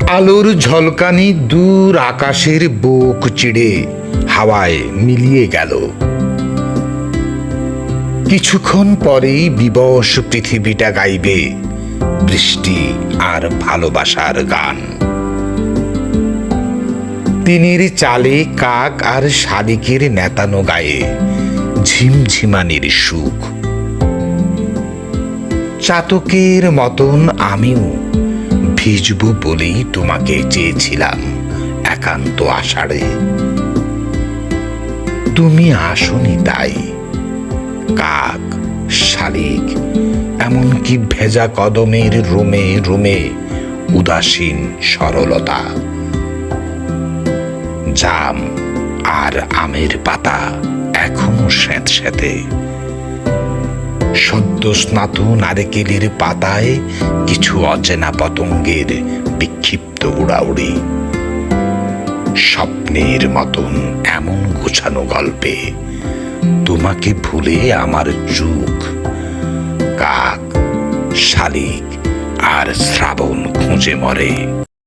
আলোর ঝলকানি দূর আকাশের বুক চিড়ে হাওয়ায় মিলিয়ে গেল। কিছুক্ষণ পরেই বিবশ পৃথিবীটা গাইবে বৃষ্টি আর ভালোবাসার গান। তিনের চালে কাক আর শালিকের নেতানো গায়ে ঝিমঝিমানির সুখ। চাতকের মতন আমিও ভিজব বলেই তোমাকে চেয়েছিলাম একান্ত আষাঢ়ে। তুমি আসনি তাই। কাক, শালিক, এমনকি ভেজা কদমের রোমে রোমে উদাসীন সরলতা। জাম আর আমের পাতা এখনো স্যাঁতস্যাঁতে। সদ্য স্নাত নারকেলের পাতায় কিছু অচেনা পতঙ্গের বিক্ষিপ্ত উড়াউড়ি। স্বপ্নের মতন এমন গোছানো গল্পে তোমাকে ভুলে আমার যুগ। কাক, শালিক আর শ্রাবণ খুঁজে মরে।